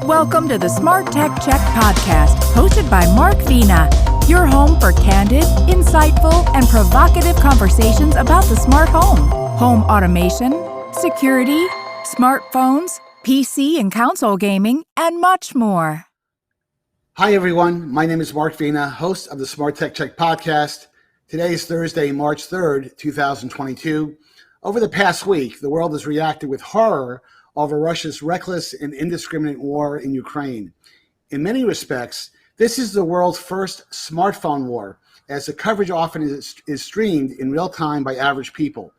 Welcome to the SmartTechCheck Podcast, hosted by Mark Vina, your home for candid, insightful, and provocative conversations about the smart home automation, security, smartphones, PC and console gaming, and much more. Hi, everyone. My name is Mark Vina, host of the SmartTechCheck Podcast. Today is Thursday, March 3rd, 2022. Over the past week, the world has reacted with horror over Russia's reckless and indiscriminate war in Ukraine. In many respects, this is the world's first smartphone war, as the coverage often is streamed in real time by average people.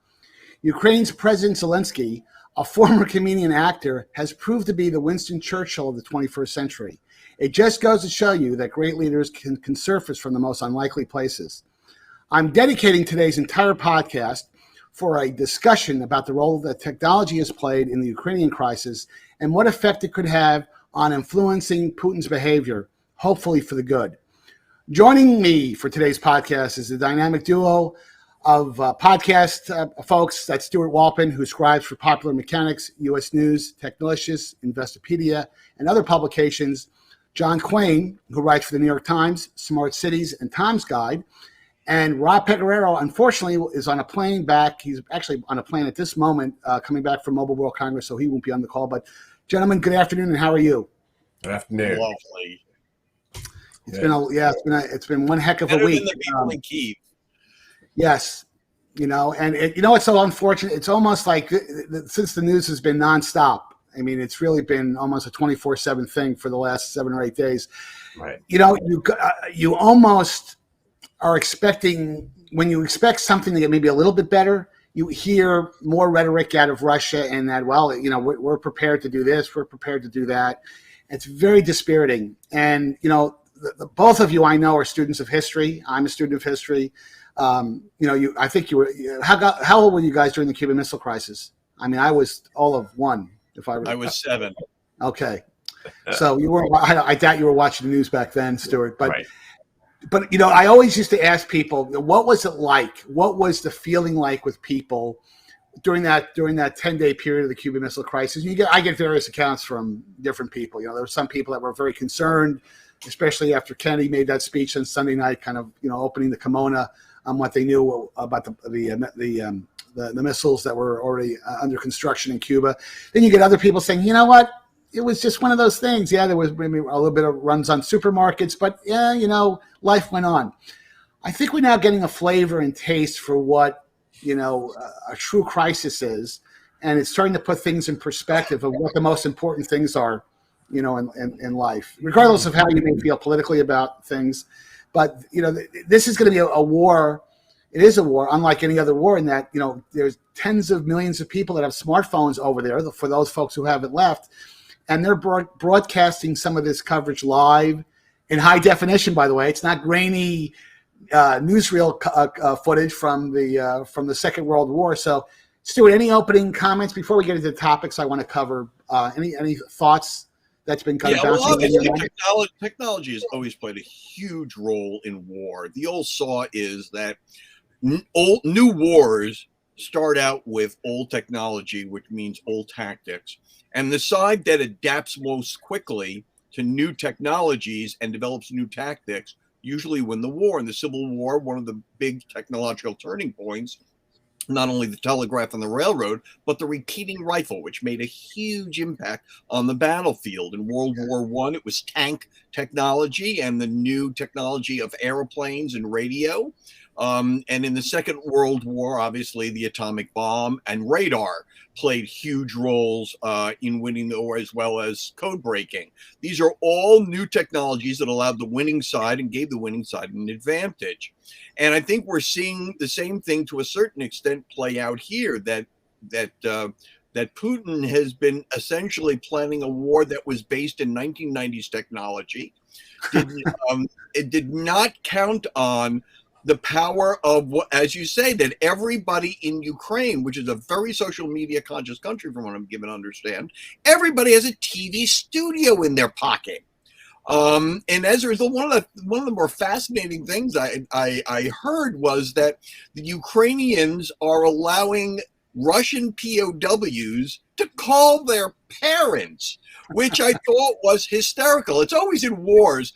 Ukraine's President Zelensky, a former comedian actor, has proved to be the Winston Churchill of the 21st century. It just goes to show you that great leaders can surface from the most unlikely places. I'm dedicating today's entire podcast for a discussion about the role that technology has played in the Ukrainian crisis and what effect it could have on influencing Putin's behavior, hopefully for the good. Joining me for today's podcast is the dynamic duo of podcast folks. That's Stewart Wolpin, who scribes for Popular Mechanics, U.S. News, Technolicious, Investopedia, and other publications. John Quain, who writes for the New York Times, Smart Cities, and Times Guide. And Rob Pecoraro, unfortunately, is on a plane back. He's actually on a plane at this moment, coming back from Mobile World Congress, so he won't be on the call. But, gentlemen, good afternoon, and how are you? Good afternoon. Lovely. It's been one heck of a week. Than the people in Kyiv. Yes, and it's so unfortunate. It's almost like since the news has been nonstop. I mean, it's really been almost a 24/7 thing for the last 7 or 8 days. Right. You almost are expecting, when you expect something to get maybe a little bit better, you hear more rhetoric out of Russia and that, we're prepared to do this, we're prepared to do that. It's very dispiriting. And, both of you I know are students of history. I'm a student of history. I think you were, how old were you guys during the Cuban Missile Crisis? I mean, I was all of one, if I remember. I was 7. Okay. So you weren't, I doubt you were watching the news back then, Stewart, but Right. But, I always used to ask people, what was it like? What was the feeling like with people during that 10-day period of the Cuban Missile Crisis? I get various accounts from different people. There were some people that were very concerned, especially after Kennedy made that speech on Sunday night, kind of, opening the kimono on what they knew about the missiles that were already under construction in Cuba. Then you get other people saying, you know what? It was just one of those things. Yeah, there was maybe a little bit of runs on supermarkets, but life went on. I think we're now getting a flavor and taste for what, a true crisis is. And it's starting to put things in perspective of what the most important things are, in life, regardless of how you may feel politically about things. But, this is going to be a war. It is a war, unlike any other war, in that, there's tens of millions of people that have smartphones over there, for those folks who haven't left. And they're broadcasting some of this coverage live in high definition, by the way. It's not grainy newsreel footage from the Second World War. So, Stewart, any opening comments before we get into the topics I want to cover? Any thoughts that's been kind of bouncing? Well, obviously, technology has always played a huge role in war. The old saw is that new wars start out with old technology, which means old tactics. And the side that adapts most quickly to new technologies and develops new tactics usually win the war. In the Civil War, one of the big technological turning points, not only the telegraph and the railroad, but the repeating rifle, which made a huge impact on the battlefield. In World War I, it was tank technology and the new technology of airplanes and radio. And in the Second World War, obviously, the atomic bomb and radar played huge roles in winning the war, as well as code breaking. These are all new technologies that allowed the winning side and gave the winning side an advantage. And I think we're seeing the same thing to a certain extent play out here, that Putin has been essentially planning a war that was based in 1990s technology. It did not count on the power of what, as you say, that everybody in Ukraine, which is a very social media conscious country from what I'm given to understand, everybody has a TV studio in their pocket. And as a result, one of the more fascinating things I heard was that the Ukrainians are allowing Russian POWs to call their parents, which I thought was hysterical. It's always in wars.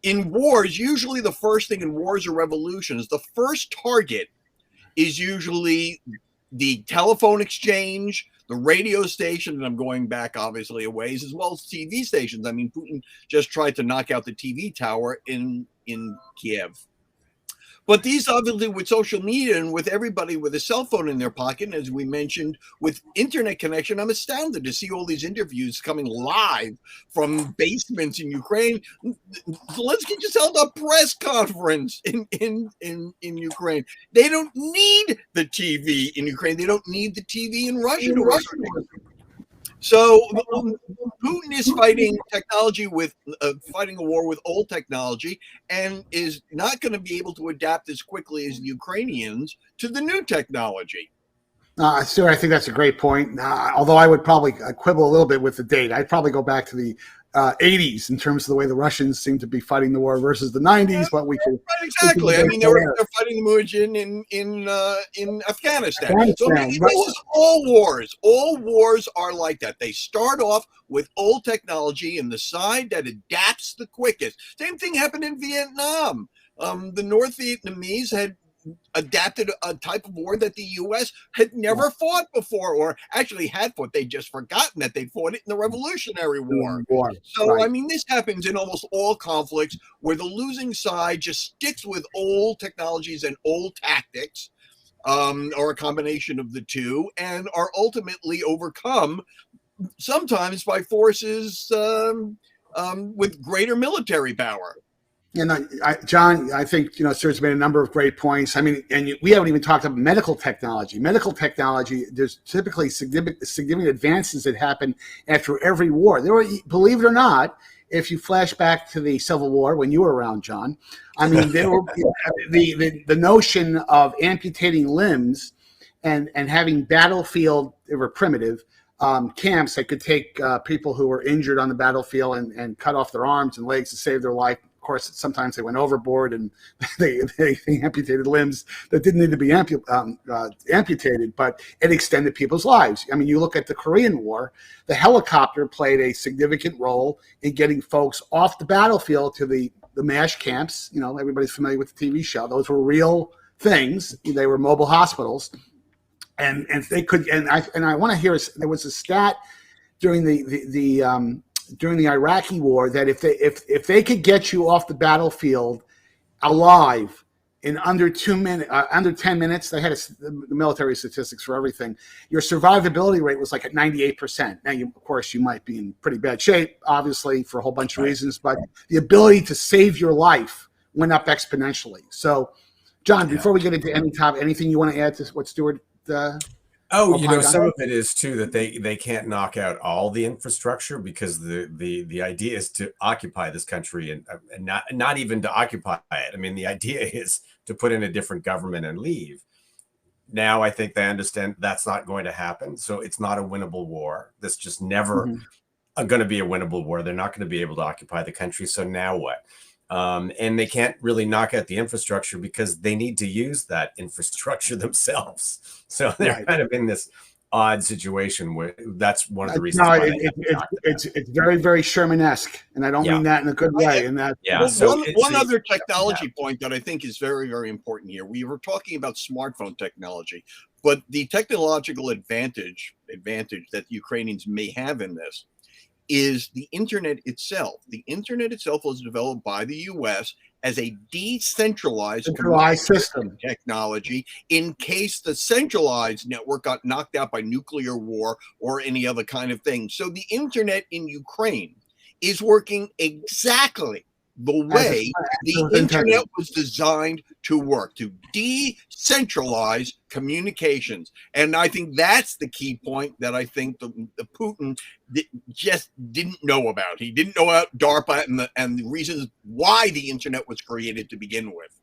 In wars, usually the first thing in wars or revolutions, the first target is usually the telephone exchange, the radio station, and I'm going back obviously a ways, as well as TV stations. I mean, Putin just tried to knock out the TV tower in Kiev. But these obviously with social media and with everybody with a cell phone in their pocket, and as we mentioned, with internet connection, I'm astounded to see all these interviews coming live from basements in Ukraine. Zelensky just held a press conference in Ukraine. They don't need the TV in Ukraine. They don't need the TV in Russia. So Putin is fighting technology with fighting a war with old technology, and is not going to be able to adapt as quickly as the Ukrainians to the new technology. Stuart, I think that's a great point. Although I would probably quibble a little bit with the date. I'd probably go back to the 80s in terms of the way the Russians seem to be fighting the war versus the 90s. But we could exactly. I mean, they're fighting the Mujahideen in Afghanistan. So I mean, this is all wars. All wars are like that. They start off with old technology, and the side that adapts the quickest. Same thing happened in Vietnam. The North Vietnamese had adapted a type of war that the U.S. had never fought before, or actually had fought. They'd just forgotten that they fought it in the Revolutionary War. So, I mean, this happens in almost all conflicts where the losing side just sticks with old technologies and old tactics, or a combination of the two, and are ultimately overcome sometimes by forces with greater military power. And John, I think, Stuart's made a number of great points. I mean, and we haven't even talked about medical technology. Medical technology, there's typically significant advances that happen after every war. There were, believe it or not, if you flash back to the Civil War when you were around, John, I mean, there were the notion of amputating limbs and having battlefield, they were primitive, camps that could take people who were injured on the battlefield and cut off their arms and legs to save their life. Of course, sometimes they went overboard and they amputated limbs that didn't need to be amputated, but it extended people's lives. I mean, you look at the Korean War, the helicopter played a significant role in getting folks off the battlefield to the MASH camps. Everybody's familiar with the TV show. Those were real things. They were mobile hospitals. And they could, and I want to hear, there was a stat during during the Iraqi war that if they could get you off the battlefield alive in under 10 minutes, they had the military statistics for everything. Your survivability rate was like at 98%. Now, of course, you might be in pretty bad shape, obviously, for a whole bunch of reasons, but the ability to save your life went up exponentially. So, John, before we get into anything you want to add to what Stewart? Some of it is too that they can't knock out all the infrastructure, because the idea is to occupy this country and not even to occupy it. I mean, the idea is to put in a different government and leave. Now, I think they understand that's not going to happen. So it's not a winnable war. This just never going to be a winnable war. They're not going to be able to occupy the country. So now what? And they can't really knock out the infrastructure because they need to use that infrastructure themselves. So they're kind of in this odd situation where that's one of the reasons. It's very, very Sherman-esque, and I don't mean that in a good way. And that one other technology point that I think is very, very important here. We were talking about smartphone technology, but the technological advantage that Ukrainians may have in this is the internet itself. The internet itself was developed by the U.S. as a decentralized system technology in case the centralized network got knocked out by nuclear war or any other kind of thing. So the internet in Ukraine is working exactly the way the internet was designed to work, to decentralize communications. And I think that's the key point that I think the Putin just didn't know about. He didn't know about DARPA and the reasons why the internet was created to begin with.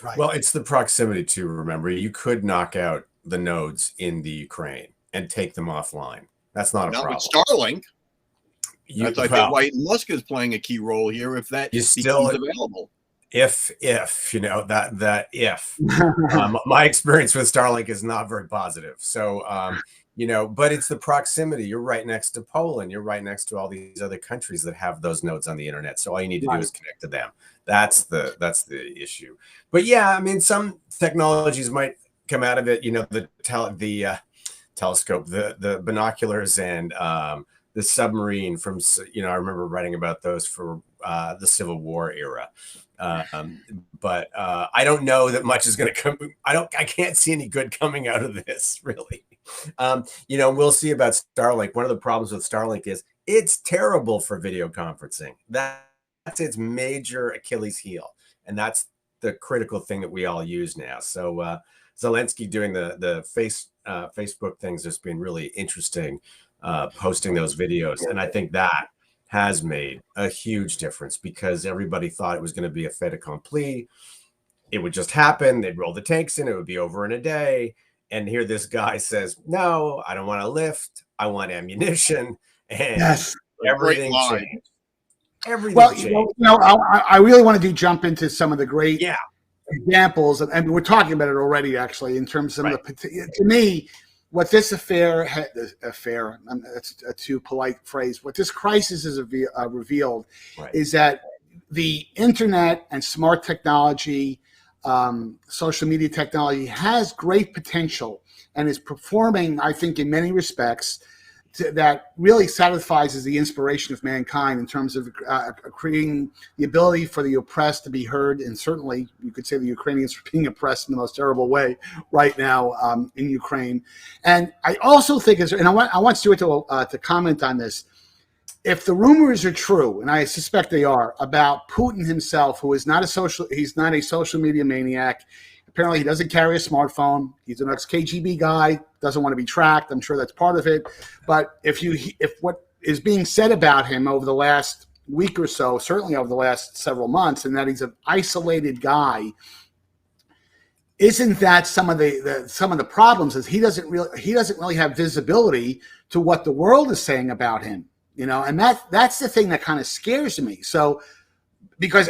Right. Well, it's the proximity too. Remember, you could knock out the nodes in the Ukraine and take them offline. That's not a problem. With Starlink. I think White Musk is playing a key role here. If that becomes available, if my experience with Starlink is not very positive. So But it's the proximity. You're right next to Poland. You're right next to all these other countries that have those nodes on the internet. So all you need to do is connect to them. That's the issue. But yeah, I mean, some technologies might come out of it. The telescope, the binoculars, and the submarine from. I remember writing about those for the Civil War era. But I don't know that much is going to come. I can't see any good coming out of this, really. We'll see about Starlink. One of the problems with Starlink is it's terrible for video conferencing. That's its major Achilles heel. And that's the critical thing that we all use now. So Zelensky doing the Facebook things has been really interesting, posting those videos. And I think that has made a huge difference because everybody thought it was going to be a fait accompli. It would just happen. They'd roll the tanks in. It would be over in a day. And here this guy says, no, I don't want to lift. I want ammunition. And everything changed. Everything changed. I really want to jump into some of the great examples. And we're talking about it already, actually, in terms of to me, what this that's a too polite phrase, what this crisis has revealed is that the internet and smart technology, social media technology has great potential and is performing, I think, in many respects that really satisfies the inspiration of mankind in terms of creating the ability for the oppressed to be heard. And certainly you could say the Ukrainians are being oppressed in the most terrible way right now in Ukraine. And I also think, and I want Stewart to comment on this, if the rumors are true, and I suspect they are, about Putin himself, who is he's not a social media maniac. Apparently, he doesn't carry a smartphone. He's an ex-KGB guy, doesn't want to be tracked. I'm sure that's part of it. But if what is being said about him over the last week or so, certainly over the last several months, and that he's an isolated guy, isn't that some of the problems? Is he doesn't really have visibility to what the world is saying about him, and that's the thing that kind of scares me. So. Because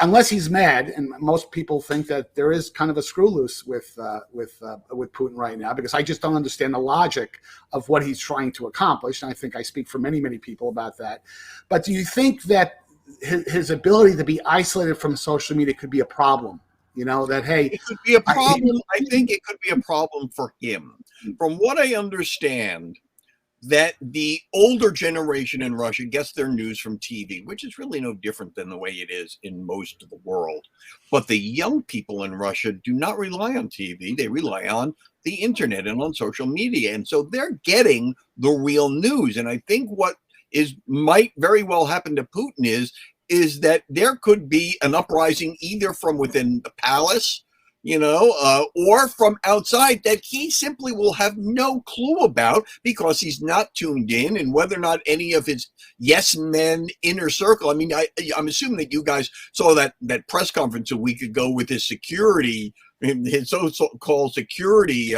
unless he's mad, and most people think that there is kind of a screw loose with Putin right now, because I just don't understand the logic of what he's trying to accomplish. And I think I speak for many, many people about that. But do you think that his ability to be isolated from social media could be a problem? That, hey, it could be a problem. I think it could be a problem for him. From what I understand, that the older generation in Russia gets their news from TV, which is really no different than the way it is in most of the world. But the young people in Russia do not rely on TV. They rely on the internet and on social media. And so they're getting the real news. And I think what might very well happen to Putin is that there could be an uprising either from within the palace, or from outside that he simply will have no clue about because he's not tuned in, and whether or not any of his yes men inner circle. I mean, I'm assuming that you guys saw that press conference a week ago with his security, his so-called security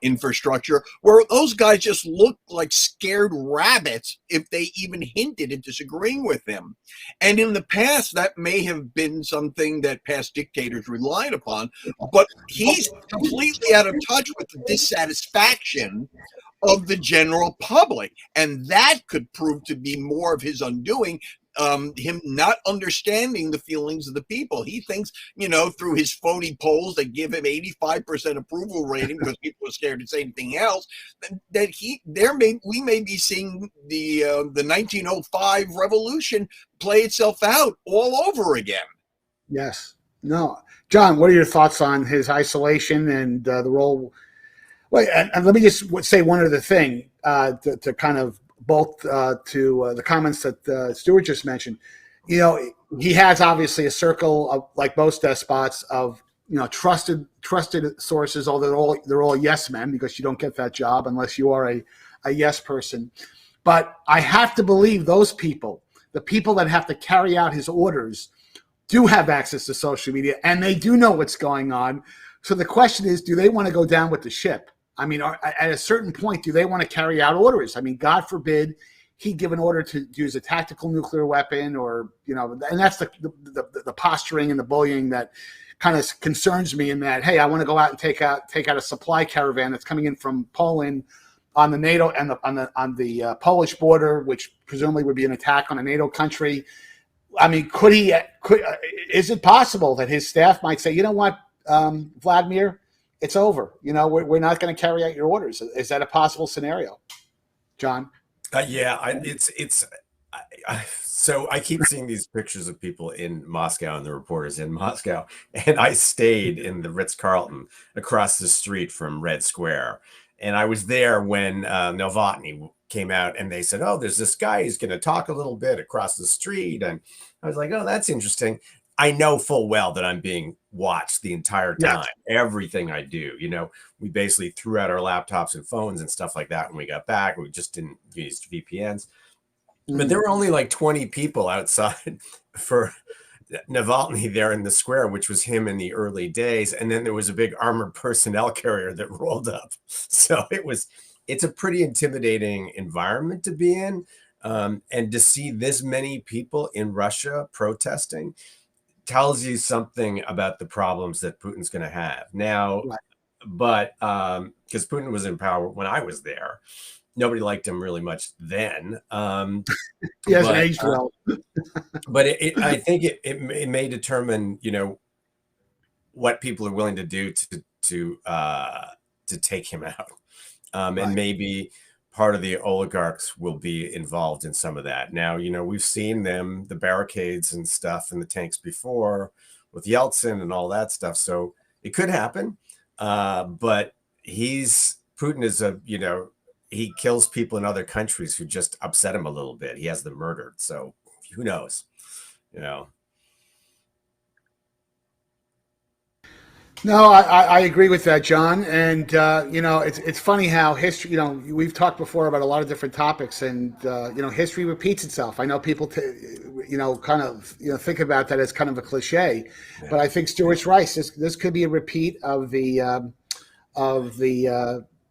infrastructure, where those guys just looked like scared rabbits if they even hinted at disagreeing with him. And in the past, that may have been something that past dictators relied upon, but he's completely out of touch with the dissatisfaction of the general public. And that could prove to be more of his undoing, him not understanding the feelings of the people. He thinks, through his phony polls that give him 85% approval rating because people are scared to say anything else, that we may be seeing the 1905 revolution play itself out all over again. Yes. No. John, what are your thoughts on his isolation and the role? Well, and let me just say one other thing to kind of both to the comments that Stewart just mentioned. He has obviously a circle of, like most despots, of trusted sources. Although they're all yes men, because you don't get that job unless you are a yes person. But I have to believe those people, the people that have to carry out his orders, do have access to social media and they do know what's going on. So the question is, do they want to go down with the ship? I mean, at a certain point, do they want to carry out orders? I mean, God forbid he give an order to use a tactical nuclear weapon, or and that's the posturing and the bullying that kind of concerns me in that, hey, I want to go out and take out a supply caravan that's coming in from Poland on the NATO and on the Polish border, which presumably would be an attack on a NATO country. I mean, is it possible that his staff might say, you know what, Vladimir, it's over. You know, we're not going to carry out your orders. Is that a possible scenario, John? So I keep seeing these pictures of people in Moscow and the reporters in Moscow, and I stayed in the Ritz-Carlton across the street from Red Square, and I was there when Novotny came out, and they said, "Oh, there's this guy who's going to talk a little bit across the street," and I was like, "Oh, that's interesting." I know full well that I'm being watched the entire time. Yes. Everything I do, you know, we basically threw out our laptops and phones and stuff like that when we got back. We just didn't use VPNs. But there were only like 20 people outside for Navalny there in the square, which was him in the early days. And then there was a big armored personnel carrier that rolled up. So it's a pretty intimidating environment to be in. And to see this many people in Russia protesting tells you something about the problems that Putin's going to have now. Right. But because Putin was in power when I was there, nobody liked him really much then. He hasn't aged well. But I think it may determine, you know, what people are willing to do to take him out. Right. And maybe part of the oligarchs will be involved in some of that. Now, you know, we've seen the barricades and stuff and the tanks before with Yeltsin and all that stuff. So it could happen. But Putin is he kills people in other countries who just upset him a little bit. He has them murdered. So who knows, you know? No, I agree with that, John. And, you know, it's funny how history, you know, we've talked before about a lot of different topics and, you know, history repeats itself. I know people, kind of, think about that as kind of a cliche, but I think Stewart's right. This could be a repeat of the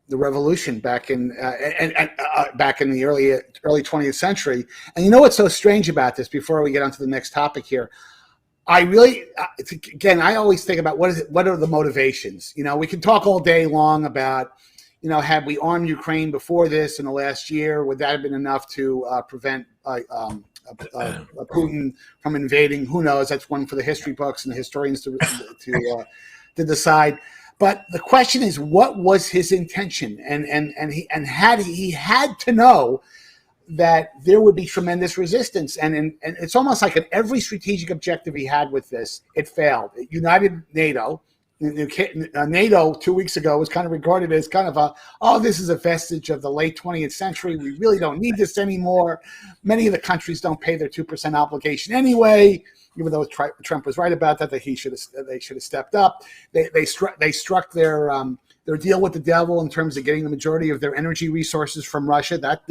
revolution back in back in the early 20th century. And you know what's so strange about this? Before we get on to the next topic here, I always think about what are the motivations? You know, we can talk all day long about, you know, had we armed Ukraine before this in the last year, would that have been enough to prevent Putin from invading? Who knows? That's one for the history books and the historians to decide. But the question is, what was his intention? And he had to know that there would be tremendous resistance. And it's almost like at every strategic objective he had with this, it failed. It united NATO. NATO 2 weeks ago was kind of regarded as kind of this is a vestige of the late 20th century. We really don't need this anymore. Many of the countries don't pay their 2% obligation anyway. Even though Trump was right about that they should have stepped up. They struck their deal with the devil in terms of getting the majority of their energy resources from Russia. That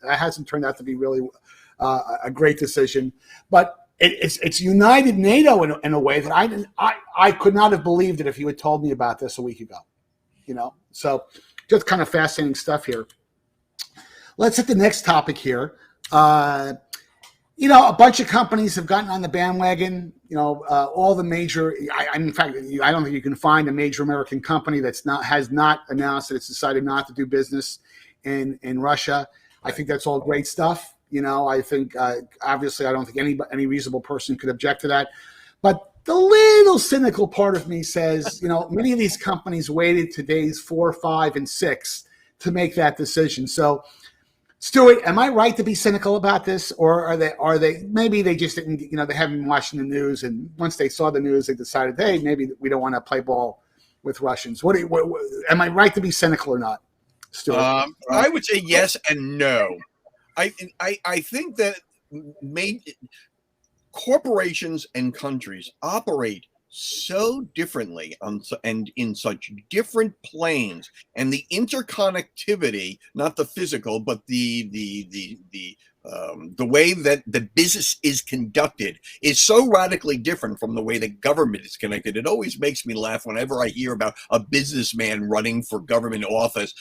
hasn't turned out to be really a great decision. But it's united NATO in a way that I could not have believed it if you had told me about this a week ago. You know, so just kind of fascinating stuff here. Let's hit the next topic here. You know, a bunch of companies have gotten on the bandwagon. You know, all the major. In fact, I don't think you can find a major American company has not announced that it's decided not to do business in Russia. I think that's all great stuff. You know, I think obviously I don't think any reasonable person could object to that. But the little cynical part of me says, you know, many of these companies waited to days 4, 5, and 6 to make that decision. So, Stewart, am I right to be cynical about this, or are they maybe they just didn't, you know, they haven't been watching the news, and once they saw the news, they decided, hey, maybe we don't want to play ball with Russians. Am I right to be cynical or not, Stewart? I would say yes and no. I think that corporations and countries operate so differently and in such different planes, and the interconnectivity, not the physical, but the way that the business is conducted is so radically different from the way the government is connected. It always makes me laugh whenever I hear about a businessman running for government office.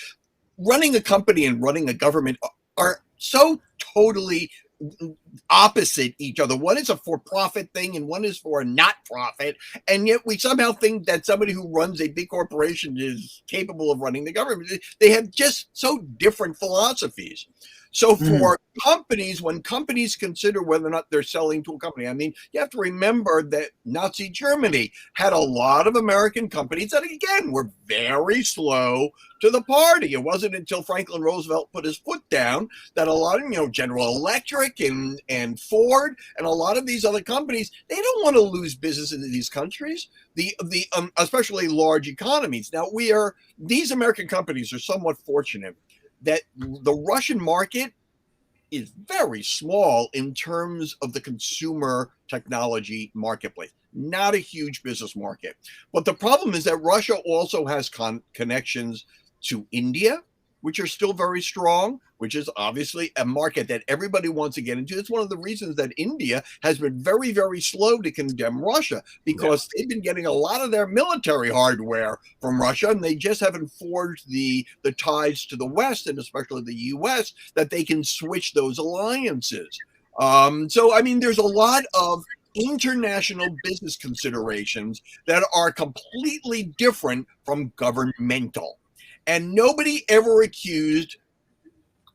Running a company and running a government are so totally opposite each other. One is a for-profit thing and one is for a not-profit. And yet we somehow think that somebody who runs a big corporation is capable of running the government. They have just so different philosophies. So for companies, when companies consider whether or not they're selling to a company, I mean, you have to remember that Nazi Germany had a lot of American companies that, again, were very slow to the party. It wasn't until Franklin Roosevelt put his foot down that a lot of, General Electric and Ford and a lot of these other companies, they don't want to lose business into these countries, especially large economies. Now, these American companies are somewhat fortunate that the Russian market is very small in terms of the consumer technology marketplace, not a huge business market. But the problem is that Russia also has connections to India, which are still very strong, which is obviously a market that everybody wants to get into. It's one of the reasons that India has been very, very slow to condemn Russia, because they've been getting a lot of their military hardware from Russia, and they just haven't forged the ties to the West, and especially the U.S., that they can switch those alliances. So, I mean, there's a lot of international business considerations that are completely different from governmental. And nobody ever accused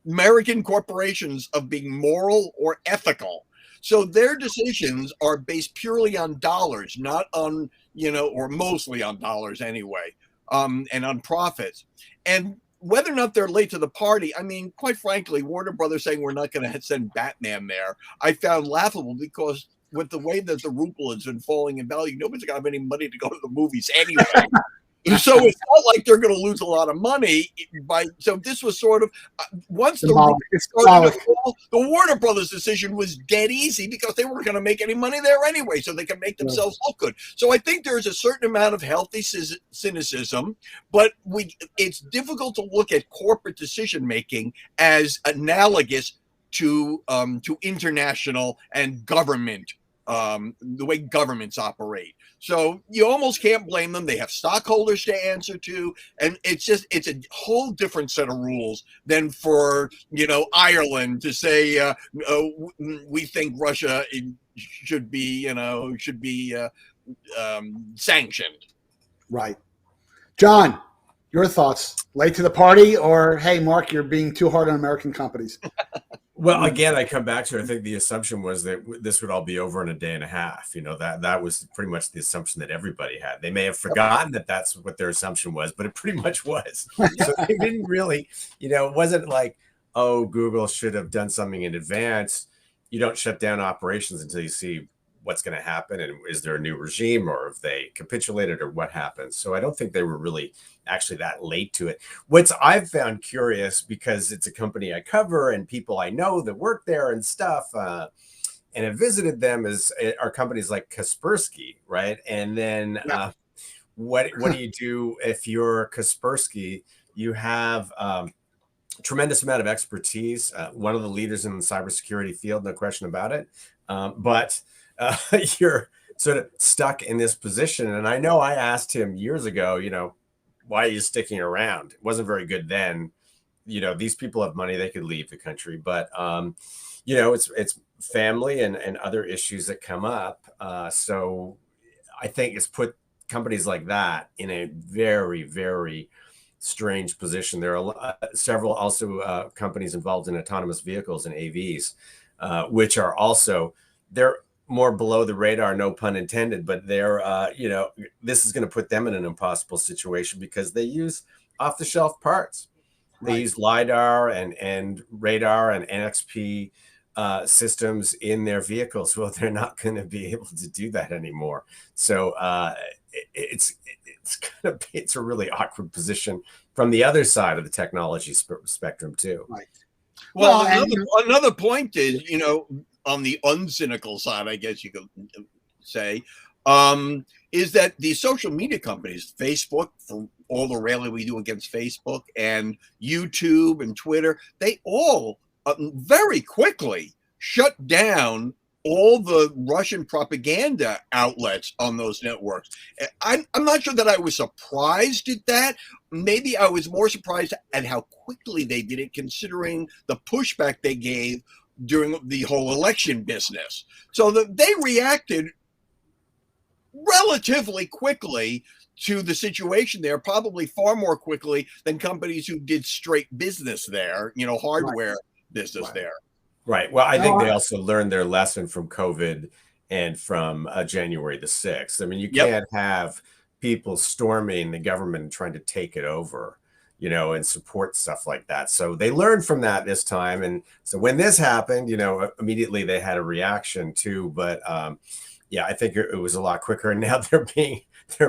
American corporations of being moral or ethical. So their decisions are based purely on dollars, not on, or mostly on dollars anyway, and on profits. And whether or not they're late to the party, I mean, quite frankly, Warner Brothers saying we're not going to send Batman there, I found laughable, because with the way that the ruble has been falling in value, nobody's going to have any money to go to the movies anyway. So it's not like they're going to lose a lot of money so this was sort of once the Warner Brothers decision was dead easy, because they weren't going to make any money there anyway, so they can make themselves look good. So I think there's a certain amount of healthy cynicism, but it's difficult to look at corporate decision making as analogous to international and government, the way governments operate. So you almost can't blame them. They have stockholders to answer to, and it's a whole different set of rules than for Ireland to say we think Russia should be sanctioned. Right, John. Your thoughts? Late to the party, or hey, Mark, you're being too hard on American companies? Well, again, I come back to, I think the assumption was that this would all be over in a day and a half. That was pretty much the assumption that everybody had. They may have forgotten that that's what their assumption was, but it pretty much was. So they didn't really, it wasn't like, oh, Google should have done something in advance. You don't shut down operations until you see what's going to happen, and is there a new regime, or if they capitulated, or what happens. So I don't think they were really actually that late to it. What I've found curious, because it's a company I cover and people I know that work there and stuff, and have visited them, are companies like Kaspersky, right? And then what do you do if you're Kaspersky? You have tremendous amount of expertise, one of the leaders in the cybersecurity field, no question about it. But you're sort of stuck in this position. And I know I asked him years ago, why are you sticking around? It wasn't very good then. These people have money, they could leave the country, but it's family and other issues that come up. So I think it's put companies like that in a very, very strange position. There are several also companies involved in autonomous vehicles and AVs, which are also, they're more below the radar, no pun intended, but they're, this is going to put them in an impossible situation, because they use off-the-shelf parts. They use LiDAR and radar and NXP systems in their vehicles. Well, they're not going to be able to do that anymore. So it's a really awkward position from the other side of the technology spectrum too. Right. Well, another point is, on the uncynical side, I guess you could say, is that the social media companies, Facebook, for all the railing we do against Facebook, and YouTube and Twitter, they all very quickly shut down all the Russian propaganda outlets on those networks. I'm not sure that I was surprised at that. Maybe I was more surprised at how quickly they did it, considering the pushback they gave during the whole election business. So they reacted relatively quickly to the situation there, probably far more quickly than companies who did straight business there, hardware business there. Right. Well, I think they also learned their lesson from COVID and from January the 6th. I mean, you can't have people storming the government and trying to take it over, and support stuff like that. So they learned from that this time. And so when this happened, immediately they had a reaction too. But I think it was a lot quicker. And now they're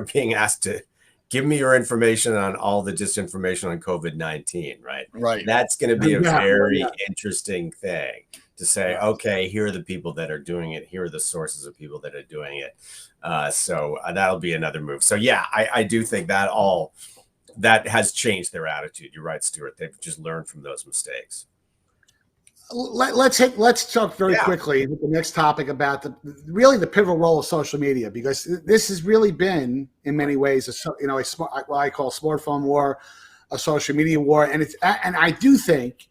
being asked to give me your information on all the disinformation on COVID-19, right? Right. That's going to be a very interesting thing to say, okay, here are the people that are doing it. Here are the sources of people that are doing it. So that'll be another move. So I do think that has changed their attitude. You're right, Stewart. They've just learned from those mistakes. Let's talk very quickly with the next topic about the pivotal role of social media, because this has really been in many ways what I call smartphone war, a social media war, and I do think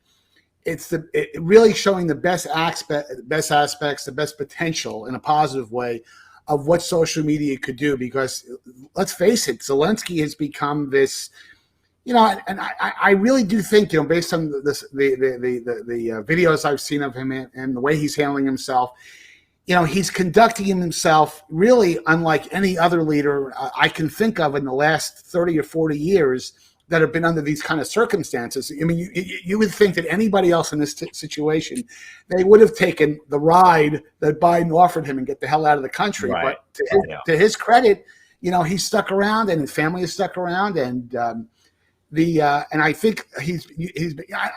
it's really showing the best aspects, the best potential in a positive way of what social media could do. Because let's face it, Zelensky has become this. And I really do think, based on the videos I've seen of him and the way he's handling himself, he's conducting himself really unlike any other leader I can think of in the last 30 or 40 years that have been under these kind of circumstances. I mean, you would think that anybody else in this situation, they would have taken the ride that Biden offered him and get the hell out of the country. Right. But to his credit, he's stuck around and his family is stuck around, and and I think he's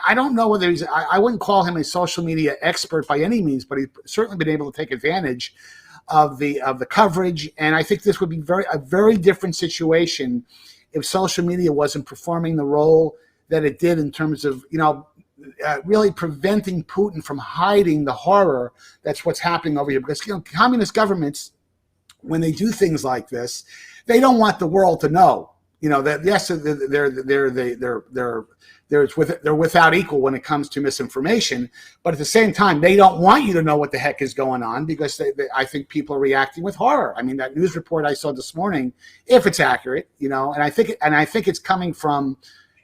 I don't know whether I wouldn't call him a social media expert by any means, but he's certainly been able to take advantage of the coverage. And I think this would be a very different situation if social media wasn't performing the role that it did in terms of really preventing Putin from hiding the horror that's what's happening over here. Because communist governments, when they do things like this, they don't want the world to know. That yes, they're without equal when it comes to misinformation, but at the same time, they don't want you to know what the heck is going on, because I think people are reacting with horror. I mean, that news report I saw this morning, if it's accurate, and I think it's coming from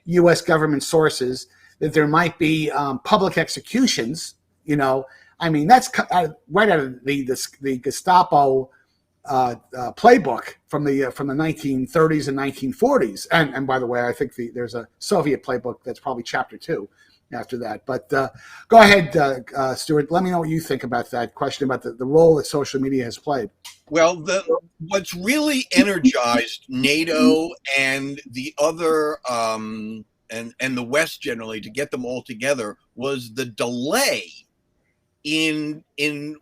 U.S. government sources, that there might be public executions. I mean, that's right out of the Gestapo playbook from the 1930s and 1940s, and by the way, I think there's a Soviet playbook that's probably chapter 2 after that. But go ahead, Stewart. Let me know what you think about that question about the role that social media has played. Well, what's really energized NATO and the other and the West generally to get them all together was the delay in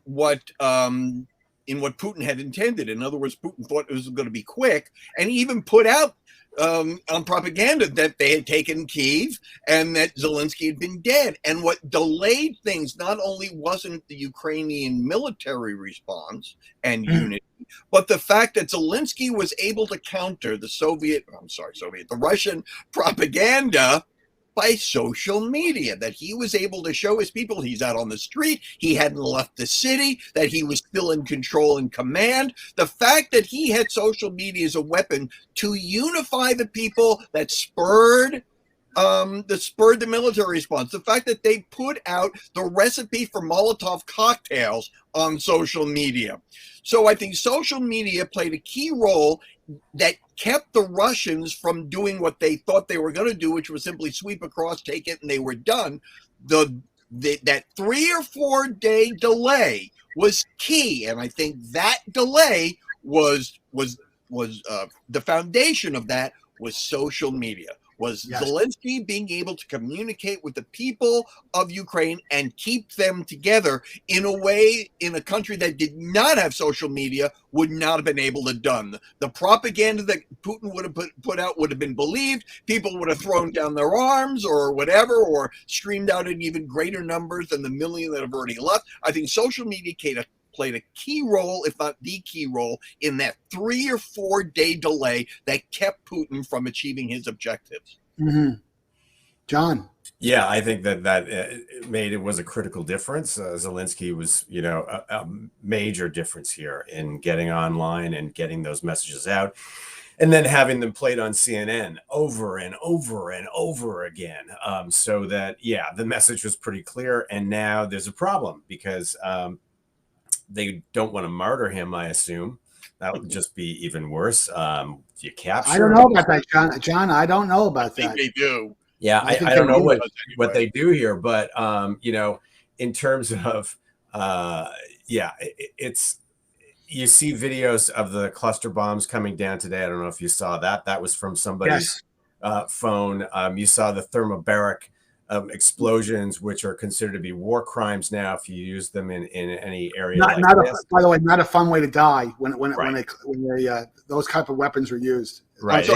what Putin had intended. In other words, Putin thought it was going to be quick, and he even put out on propaganda that they had taken Kyiv and that Zelensky had been dead. And what delayed things not only wasn't the Ukrainian military response and unity, but the fact that Zelensky was able to counter the Russian propaganda by social media, that he was able to show his people he's out on the street, he hadn't left the city, that he was still in control and command. The fact that he had social media as a weapon to unify the people that spurred the military response. The fact that they put out the recipe for Molotov cocktails on social media. So I think social media played a key role that kept the Russians from doing what they thought they were going to do, which was simply sweep across, take it, and they were done. That 3 or 4 day delay was key, and I think that delay was the foundation of that was social media. Was Zelensky being able to communicate with the people of Ukraine and keep them together in a way, in a country that did not have social media, would not have been able to done. The propaganda that Putin would have put out would have been believed. People would have thrown down their arms or whatever, or streamed out in even greater numbers than the million that have already left. I think social media played a key role, if not the key role, in that 3 or 4 day delay that kept Putin from achieving his objectives. Mm-hmm. John. Yeah, I think that it was a critical difference. Zelensky was, a major difference here in getting online and getting those messages out, and then having them played on CNN over and over and over again. So that, the message was pretty clear. And now there's a problem because they don't want to martyr him, I assume. That would just be even worse. You capture. I don't know about that, John. John, I don't know about that. I think they do. Yeah, I don't know what they do here, but in terms of it's, you see videos of the cluster bombs coming down today. I don't know if you saw that. That was from somebody's phone. You saw the thermobaric explosions, which are considered to be war crimes now if you use them in any area. By the way, not a fun way to die when those type of weapons are used. Right.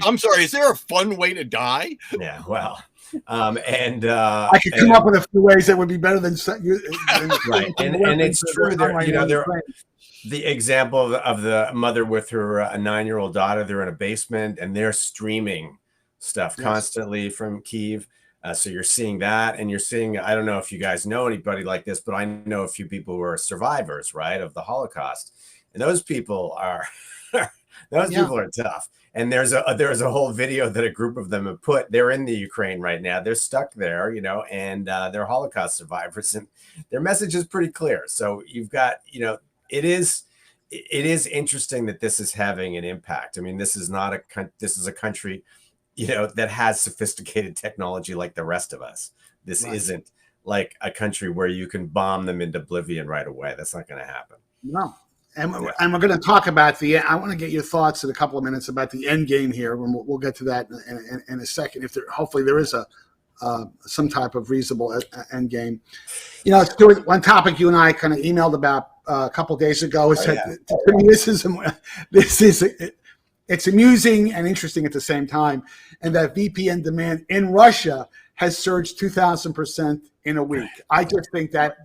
I'm sorry. Is there a fun way to die? Yeah. Well, and I could come up with a few ways that would be better than right. And it's true. The example of the mother with her 9-year-old daughter, they're in a basement and they're streaming stuff constantly from Kyiv. So you're seeing that, and you're seeing, I don't know if you guys know anybody like this, but I know a few people who are survivors, right, of the Holocaust. And those people are, people are tough. And there's a whole video that a group of them have put. They're in the Ukraine right now. They're stuck there, and they're Holocaust survivors, and their message is pretty clear. So you've got, it is interesting that this is having an impact. I mean, this is a country, that has sophisticated technology like the rest of us. This isn't like a country where you can bomb them into oblivion right away. That's not going to happen. No. And we're going to talk about I want to get your thoughts in a couple of minutes about the end game here. And we'll get to that in a second. Hopefully there is some type of reasonable end game. Stewart, one topic you and I kind of emailed about a couple of days ago is it's amusing and interesting at the same time, and that VPN demand in Russia has surged 2,000% in a week. I just think that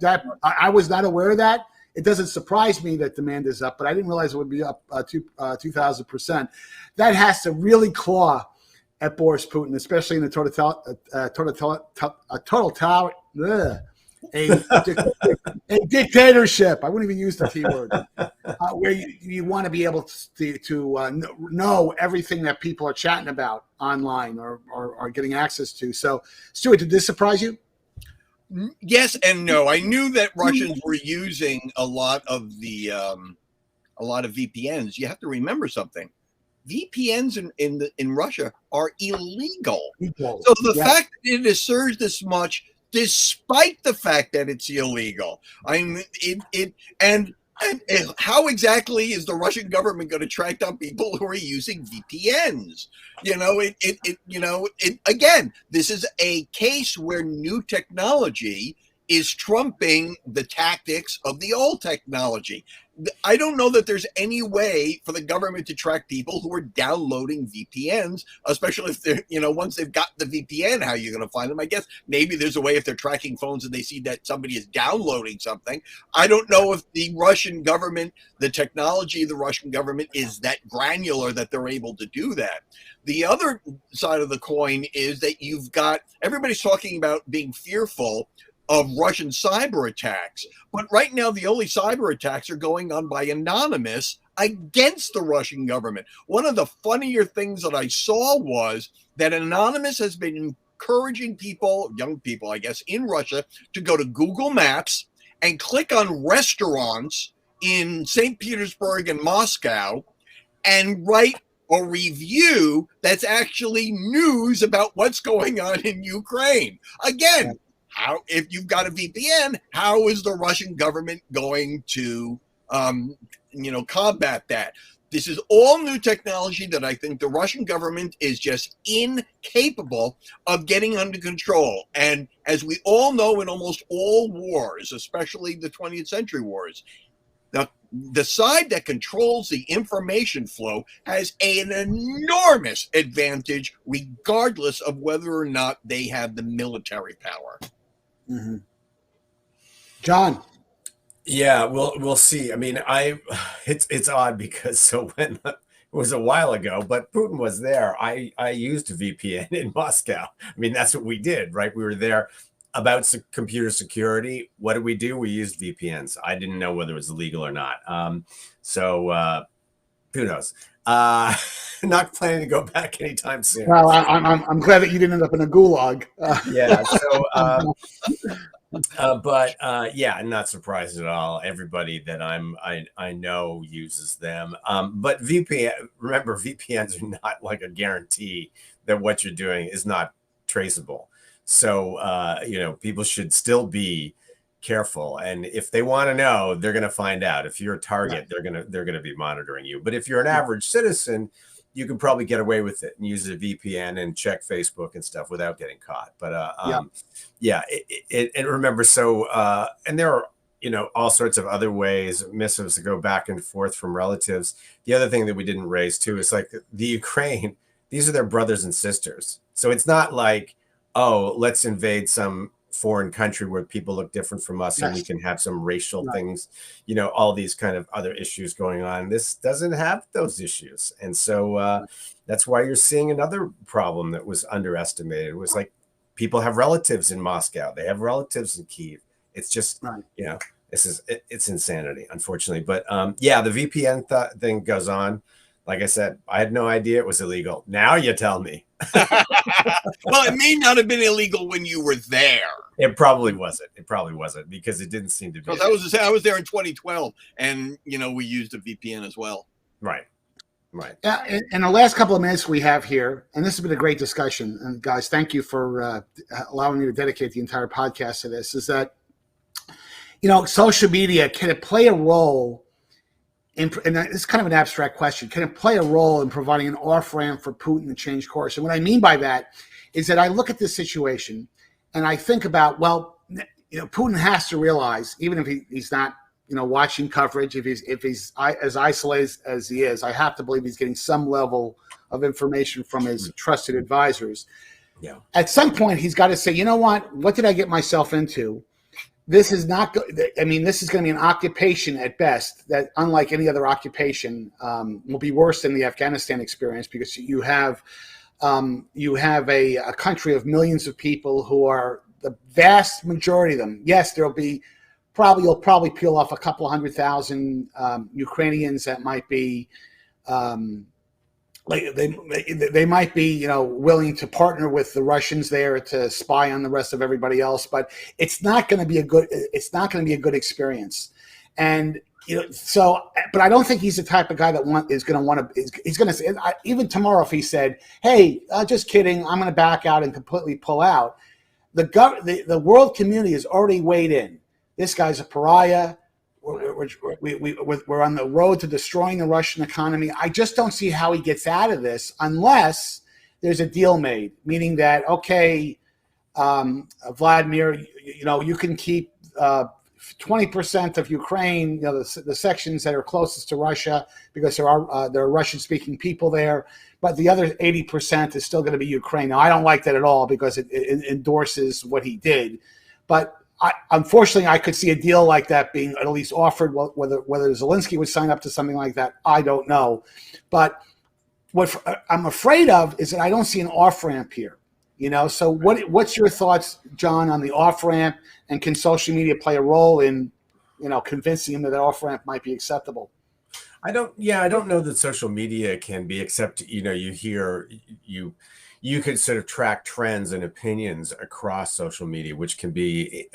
I was not aware of that. It doesn't surprise me that demand is up, but I didn't realize it would be up 2,000%. That has to really claw at Boris Putin, especially in a dictatorship. I wouldn't even use the T word, where you want to be able to know everything that people are chatting about online or getting access to. So, Stewart, did this surprise you? Yes and no. I knew that Russians were using a lot of VPNs. You have to remember something. VPNs in Russia are illegal. So the fact that it has surged this much, despite the fact that it's illegal, and how exactly is the Russian government going to track down people who are using VPNs? Again, this is a case where new technology is trumping the tactics of the old technology. I don't know that there's any way for the government to track people who are downloading VPNs, especially if they're, once they've got the VPN, how are you going to find them? I guess maybe there's a way if they're tracking phones and they see that somebody is downloading something. I don't know if the Russian government, the technology of the Russian government is that granular that they're able to do that. The other side of the coin is that everybody's talking about being fearful of Russian cyber attacks. But right now, the only cyber attacks are going on by Anonymous against the Russian government. One of the funnier things that I saw was that Anonymous has been encouraging people, young people, I guess, in Russia to go to Google Maps and click on restaurants in St. Petersburg and Moscow and write a review that's actually news about what's going on in Ukraine. Again, if you've got a VPN, how is the Russian government going to, combat that? This is all new technology that I think the Russian government is just incapable of getting under control. And as we all know, in almost all wars, especially the 20th century wars, the side that controls the information flow has an enormous advantage, regardless of whether or not they have the military power. Mm-hmm. John. Yeah, we'll see. I mean, it's odd because when was a while ago, but Putin was there. I used a VPN in Moscow. I mean, that's what we did, right? We were there about computer security. What did we do? We used VPNs. I didn't know whether it was illegal or not. So who knows? Not planning to go back anytime soon. Well, I'm glad that you didn't end up in a gulag. Yeah. So, but yeah, I'm not surprised at all. Everybody that I know uses them. But remember, VPNs are not like a guarantee that what you're doing is not traceable. So people should still be careful, and if they want to know, they're going to find out. If you're a target, they're going to be monitoring you. But if you're an average citizen, you can probably get away with it and use a VPN and check Facebook and stuff without getting caught. But and remember, so and there are all sorts of other ways, missives that go back and forth from relatives. The other thing that we didn't raise too is like the Ukraine. These are their brothers and sisters, so it's not like, oh, let's invade some foreign country where people look different from us and we can have some racial things, all these kind of other issues going on. This doesn't have those issues. And so that's why you're seeing another problem that was underestimated. It was like people have relatives in Moscow. They have relatives in Kyiv. It's just, it's insanity, unfortunately. But the VPN thing goes on. Like I said, I had no idea it was illegal. Now you tell me. Well, it may not have been illegal when you were there. It probably wasn't. Because it didn't seem to be. Because I was there in 2012, and we used a VPN as well. Right. Yeah, in the last couple of minutes we have here, and this has been a great discussion. And guys, thank you for allowing me to dedicate the entire podcast to this. Is that social media, can it play a role? And it's kind of an abstract question. Can it play a role in providing an off-ramp for Putin to change course? And what I mean by that is that I look at this situation and I think about, Putin has to realize, even if he's not, watching coverage, if he's as isolated as he is, I have to believe he's getting some level of information from his trusted advisors. Yeah. At some point, he's got to say, you know what did I get myself into? This is not. This is going to be an occupation at best that, unlike any other occupation, will be worse than the Afghanistan experience, because you have a country of millions of people who are the vast majority of them. Yes, you'll probably peel off a couple of 100,000 Ukrainians that might be. They might be, willing to partner with the Russians there to spy on the rest of everybody else, but it's not going to be a good experience. And but I don't think he's the type of guy that he's going to say, even tomorrow, if he said, "Hey, just kidding, I'm going to back out and completely pull out," the world community has already weighed in. This guy's a pariah. We're on the road to destroying the Russian economy. I just don't see how he gets out of this unless there's a deal made, meaning that, okay, Vladimir, you can keep 20% of Ukraine, the sections that are closest to Russia, because there are Russian-speaking people there, but the other 80% is still going to be Ukraine. Now, I don't like that at all because it endorses what he did, but unfortunately, I could see a deal like that being at least offered. Whether Zelensky would sign up to something like that, I don't know. But what I'm afraid of is that I don't see an off-ramp here. So what's your thoughts, John, on the off-ramp, and can social media play a role in, convincing him that the off-ramp might be acceptable? I don't know that social media can be, except, you could sort of track trends and opinions across social media, which can be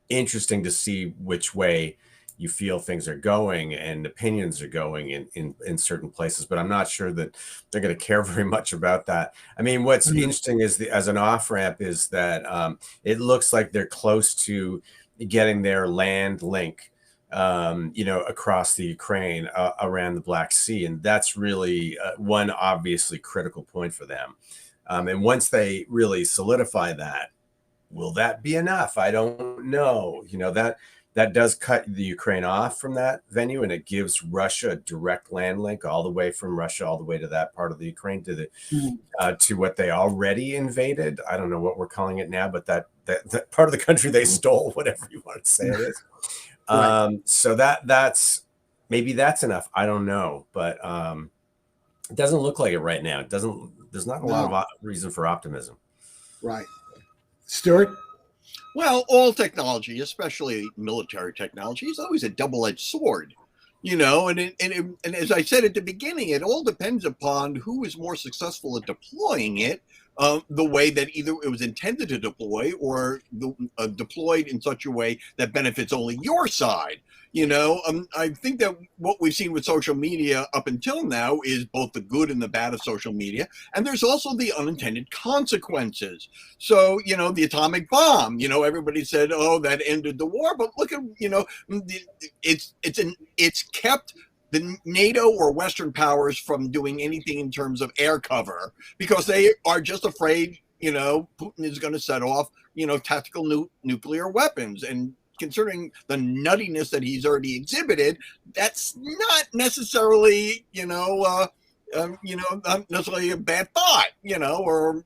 interesting to see which way you feel things are going and opinions are going in certain places. But I'm not sure that they're going to care very much about that. I mean, what's interesting is as an off-ramp is that it looks like they're close to getting their land link across the Ukraine, around the Black Sea. And that's really one obviously critical point for them. And once they really solidify that, will that be enough? I don't know. That does cut the Ukraine off from that venue, and it gives Russia a direct land link all the way from Russia, all the way to that part of the Ukraine, to to what they already invaded. I don't know what we're calling it now, but that part of the country they stole, whatever you want to say it is. Right. So that's maybe that's enough. I don't know, but it doesn't look like it right now. There's not a lot of reason for optimism. Right. Stewart? Well, all technology, especially military technology, is always a double-edged sword, and as I said at the beginning, it all depends upon who is more successful at deploying it, the way that either it was intended to deploy or deployed in such a way that benefits only your side. I think that what we've seen with social media up until now is both the good and the bad of social media. And there's also the unintended consequences. So, the atomic bomb, everybody said, oh, that ended the war. But look at, it's kept the NATO or Western powers from doing anything in terms of air cover because they are just afraid, Putin is going to set off, tactical nuclear weapons. And considering the nuttiness that he's already exhibited, that's not necessarily, not necessarily a bad thought, or,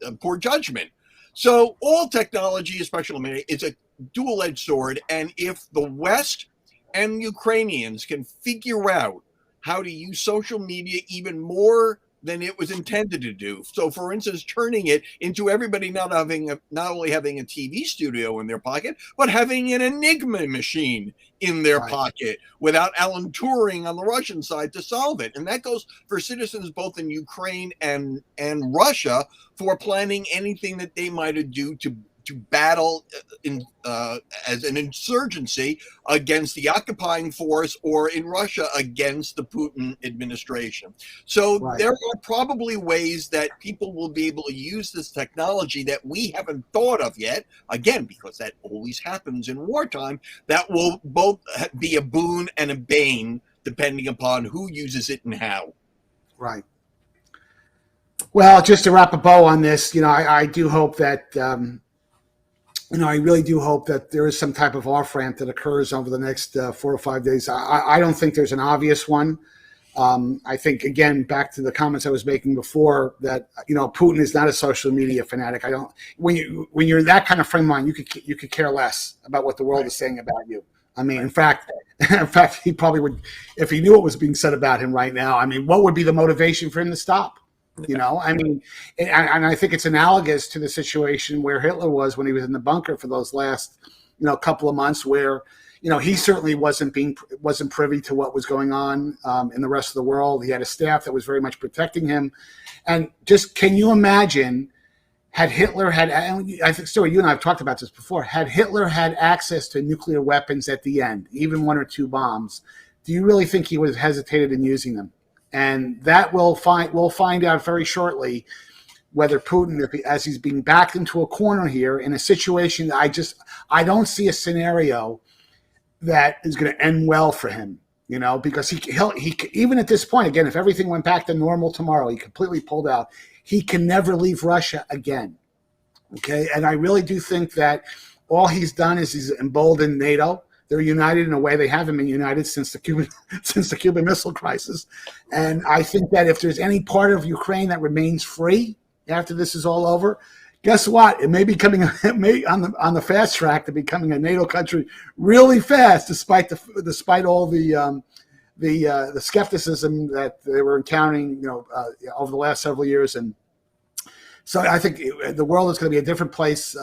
a poor judgment. So all technology, especially, it's a dual-edged sword. And if the West and Ukrainians can figure out how to use social media even more than it was intended to do. So, for instance, turning it into everybody not only having a TV studio in their pocket, but having an Enigma machine in their pocket without Alan Turing on the Russian side to solve it. And that goes for citizens both in Ukraine and Russia for planning anything that they might do to battle as an insurgency against the occupying force, or in Russia against the Putin administration. So there are probably ways that people will be able to use this technology that we haven't thought of yet, again, because that always happens in wartime, that will both be a boon and a bane depending upon who uses it and how. Right. Well, just to wrap a bow on this, I do hope that I really do hope that there is some type of off-ramp that occurs over the next 4 or 5 days. I don't think there's an obvious one. I think, again, back to the comments I was making before, that Putin is not a social media fanatic. When you're in that kind of frame of mind, you could care less about what the world is saying about you. I mean, in fact, he probably would, if he knew what was being said about him right now. I mean, what would be the motivation for him to stop? And I think it's analogous to the situation where Hitler was when he was in the bunker for those last, couple of months, where, he certainly wasn't privy to what was going on in the rest of the world. He had a staff that was very much protecting him. And just, can you imagine, had Hitler had, I think, Stewart, you and I have talked about this before, had Hitler had access to nuclear weapons at the end, even 1 or 2 bombs, do you really think he would have hesitated in using them? And that we'll find out very shortly whether Putin, as he's being backed into a corner here in a situation that I don't see a scenario that is going to end well for him, because he even at this point, again, if everything went back to normal tomorrow, he completely pulled out, he can never leave Russia again. Okay. And I really do think that all he's done is he's emboldened NATO. They're united in a way they haven't been united since the Cuban Missile Crisis. And I think that if there's any part of Ukraine that remains free after this is all over, guess what? It may be on the fast track to becoming a NATO country really fast, despite all the skepticism that they were encountering, over the last several years. And so I think the world is going to be a different place.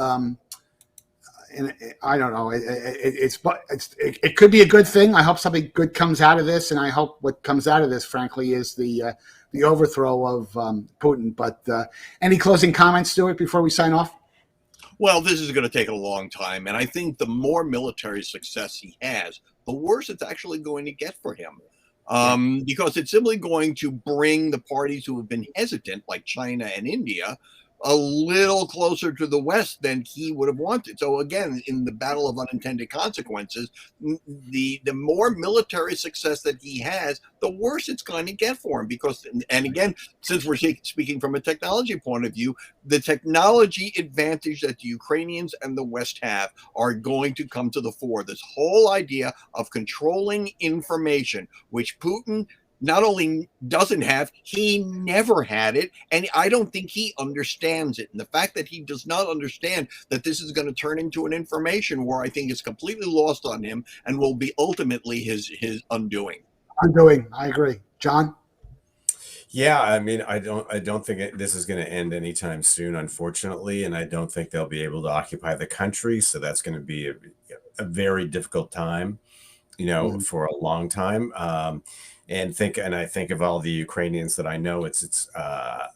And I don't know. It could be a good thing. I hope something good comes out of this, and I hope what comes out of this, frankly, is the overthrow of Putin. But any closing comments, Stewart, before we sign off? Well, this is going to take a long time, and I think the more military success he has, the worse it's actually going to get for him. Because it's simply going to bring the parties who have been hesitant, like China and India, a little closer to the West than he would have wanted. So again, in the battle of unintended consequences, the more military success that he has, the worse it's going to get for him. Because, and again, since we're speaking from a technology point of view, the technology advantage that the Ukrainians and the West have are going to come to the fore. This whole idea of controlling information, which Putin not only doesn't have, he never had it. And I don't think he understands it. And the fact that he does not understand that this is going to turn into an information war, I think is completely lost on him and will be ultimately his undoing. I agree. John? Yeah, I mean, I don't think this is going to end anytime soon, unfortunately, and I don't think they'll be able to occupy the country. So that's going to be a very difficult time, for a long time. And I think of all the Ukrainians that I know, it's a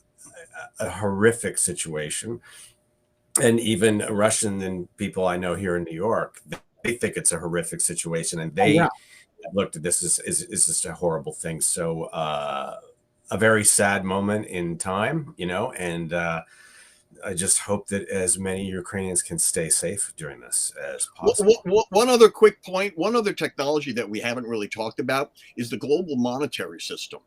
horrific situation, and even Russian and people I know here in New York, they think it's a horrific situation, and they looked at this is just a horrible thing. So a very sad moment in time, and I just hope that as many Ukrainians can stay safe during this as possible. One other quick point, one other technology that we haven't really talked about is the global monetary system.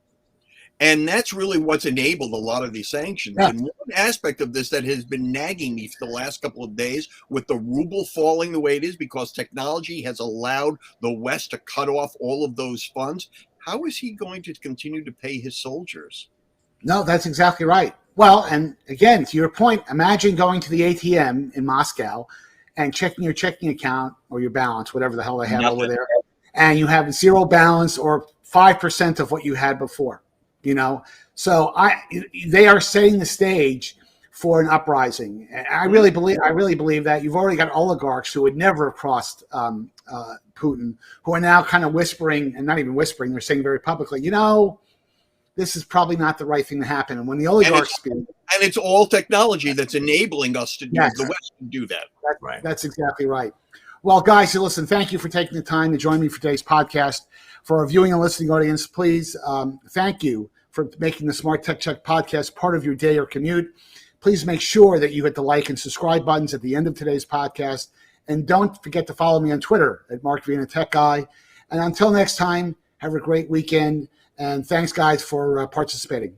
And that's really what's enabled a lot of these sanctions. Yeah. And one aspect of this that has been nagging me for the last couple of days with the ruble falling the way it is because technology has allowed the West to cut off all of those funds. How is he going to continue to pay his soldiers? No, that's exactly right. Well, and again, to your point, imagine going to the ATM in Moscow and checking your checking account or your balance, whatever the hell they have over there, and you have zero balance or 5% of what you had before. So they are setting the stage for an uprising. And I really believe that you've already got oligarchs who would never have crossed Putin, who are now kind of whispering, and not even whispering, they're saying very publicly, this is probably not the right thing to happen. And when the oligarchs speak, and it's all technology that's enabling us to do the West to do that. That's exactly right. Well, guys, listen, thank you for taking the time to join me for today's podcast. For our viewing and listening audience, please thank you for making the Smart Tech Check podcast part of your day or commute. Please make sure that you hit the like and subscribe buttons at the end of today's podcast. And don't forget to follow me on Twitter at Mark Vina Tech Guy. And until next time, have a great weekend. And thanks, guys, for participating.